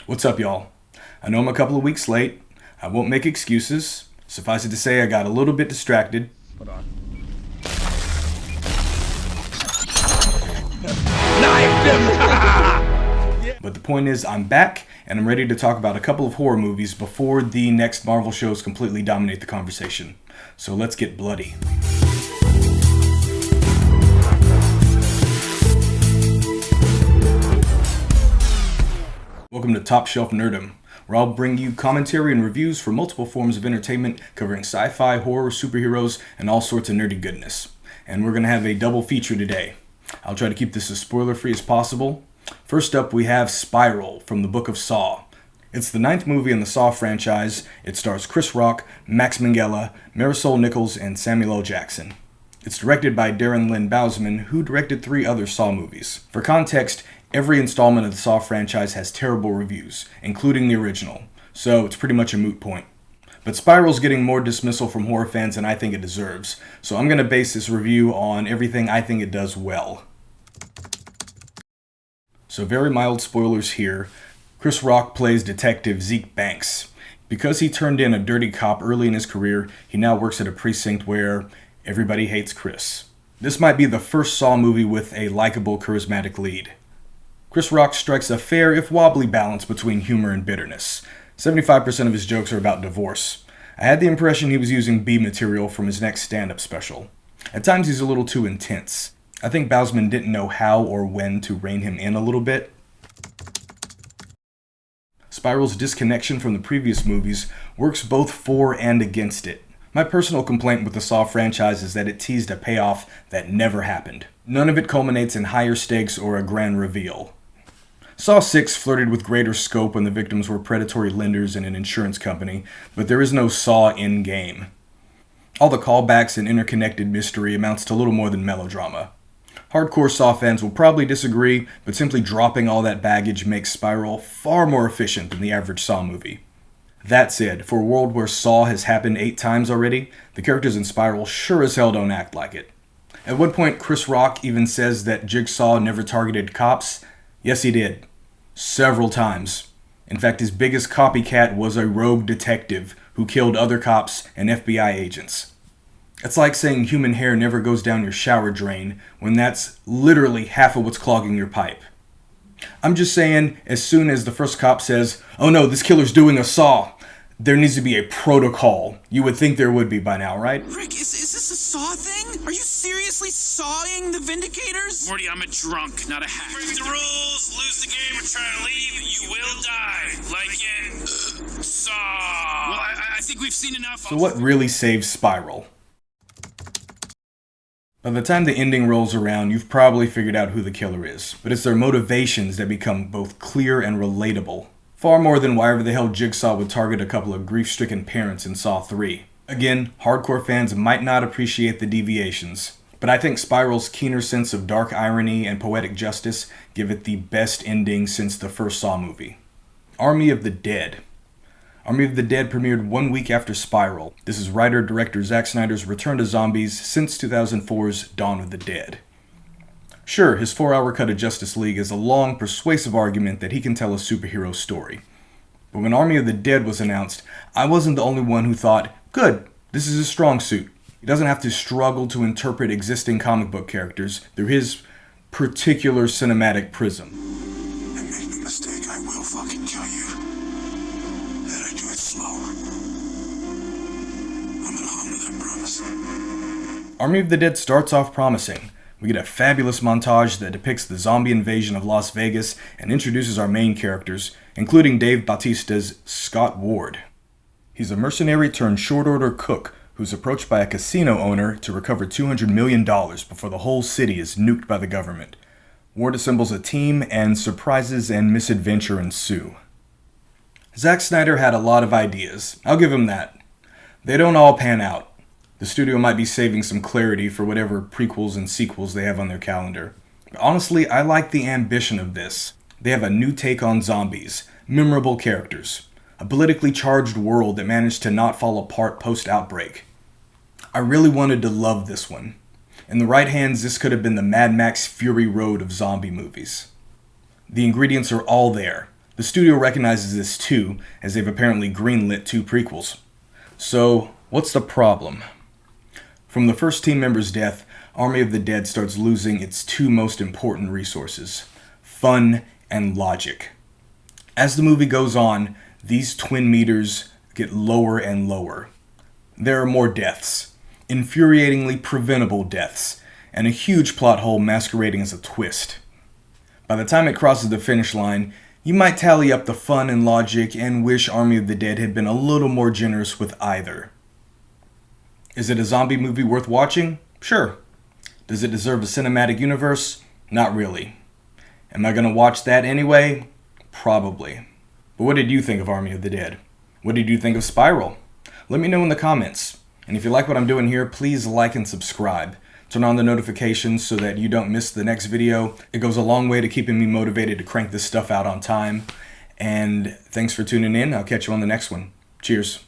What's up, y'all? I know I'm a couple of weeks late. I won't make excuses. Suffice it to say, I got a little bit distracted. Hold on. But the point is, I'm back, and I'm ready to talk about a couple of horror movies before the next Marvel shows completely dominate the conversation. So let's get bloody. Welcome to Top Shelf Nerdom, where I'll bring you commentary and reviews for multiple forms of entertainment covering sci-fi, horror, superheroes, and all sorts of nerdy goodness. And we're going to have a double feature today. I'll try to keep this as spoiler-free as possible. First up, we have Spiral from the Book of Saw. It's the 9th movie in the Saw franchise. It stars Chris Rock, Max Minghella, Marisol Nichols, and Samuel L. Jackson. It's directed by Darren Lynn Bousman, who directed 3 other Saw movies. For context, every installment of the Saw franchise has terrible reviews, including the original, so it's pretty much a moot point. But Spiral's getting more dismissal from horror fans than I think it deserves, so I'm going to base this review on everything I think it does well. So very mild spoilers here. Chris Rock plays Detective Zeke Banks. Because he turned in a dirty cop early in his career, he now works at a precinct where everybody hates Chris. This might be the first Saw movie with a likable, charismatic lead. Chris Rock strikes a fair, if wobbly, balance between humor and bitterness. 75% of his jokes are about divorce. I had the impression he was using B material from his next stand-up special. At times he's a little too intense. I think Bousman didn't know how or when to rein him in a little bit. Spiral's disconnection from the previous movies works both for and against it. My personal complaint with the Saw franchise is that it teased a payoff that never happened. None of it culminates in higher stakes or a grand reveal. Saw 6 flirted with greater scope when the victims were predatory lenders in an insurance company, but there is no Saw endgame. All the callbacks and interconnected mystery amounts to little more than melodrama. Hardcore Saw fans will probably disagree, but simply dropping all that baggage makes Spiral far more efficient than the average Saw movie. That said, for a world where Saw has happened 8 times already, the characters in Spiral sure as hell don't act like it. At one point, Chris Rock even says that Jigsaw never targeted cops. Yes, he did. Several times. In fact, his biggest copycat was a rogue detective who killed other cops and FBI agents. It's like saying human hair never goes down your shower drain when that's literally half of what's clogging your pipe. I'm just saying, as soon as the first cop says, "Oh no, this killer's doing a saw," there needs to be a protocol. You would think there would be by now, right? Rick, is this a Saw thing? Are you seriously sawing the Vindicators? Morty, I'm a drunk, not a hack. Break the rules, lose the game, or try to leave, you will die. Like in Saw. Well, I think we've seen enough. So what really saves Spiral? By the time the ending rolls around, you've probably figured out who the killer is, but it's their motivations that become both clear and relatable. Far more than why ever the hell Jigsaw would target a couple of grief-stricken parents in Saw 3. Again, hardcore fans might not appreciate the deviations, but I think Spiral's keener sense of dark irony and poetic justice give it the best ending since the first Saw movie. Army of the Dead. Army of the Dead premiered 1 week after Spiral. This is writer-director Zack Snyder's return to zombies since 2004's Dawn of the Dead. Sure, his 4-hour cut of Justice League is a long, persuasive argument that he can tell a superhero story. But when Army of the Dead was announced, I wasn't the only one who thought, good, this is his strong suit. He doesn't have to struggle to interpret existing comic book characters through his particular cinematic prism. I made a mistake. I will fucking kill you. And I do it slower. I'm gonna honor that promise. Army of the Dead starts off promising. We get a fabulous montage that depicts the zombie invasion of Las Vegas and introduces our main characters, including Dave Bautista's Scott Ward. He's a mercenary turned short-order cook who's approached by a casino owner to recover $200 million before the whole city is nuked by the government. Ward assembles a team, and surprises and misadventure ensue. Zack Snyder had a lot of ideas. I'll give him that. They don't all pan out. The studio might be saving some clarity for whatever prequels and sequels they have on their calendar. But honestly, I like the ambition of this. They have a new take on zombies, memorable characters, a politically charged world that managed to not fall apart post-outbreak. I really wanted to love this one. In the right hands, this could have been the Mad Max Fury Road of zombie movies. The ingredients are all there. The studio recognizes this too, as they've apparently greenlit 2 prequels. So, what's the problem? From the first team member's death, Army of the Dead starts losing its 2 most important resources: fun and logic. As the movie goes on, these twin meters get lower and lower. There are more deaths, infuriatingly preventable deaths, and a huge plot hole masquerading as a twist. By the time it crosses the finish line, you might tally up the fun and logic and wish Army of the Dead had been a little more generous with either. Is it a zombie movie worth watching? Sure. Does it deserve a cinematic universe? Not really. Am I going to watch that anyway? Probably. But what did you think of Army of the Dead? What did you think of Spiral? Let me know in the comments. And if you like what I'm doing here, please like and subscribe. Turn on the notifications so that you don't miss the next video. It goes a long way to keeping me motivated to crank this stuff out on time. And thanks for tuning in. I'll catch you on the next one. Cheers.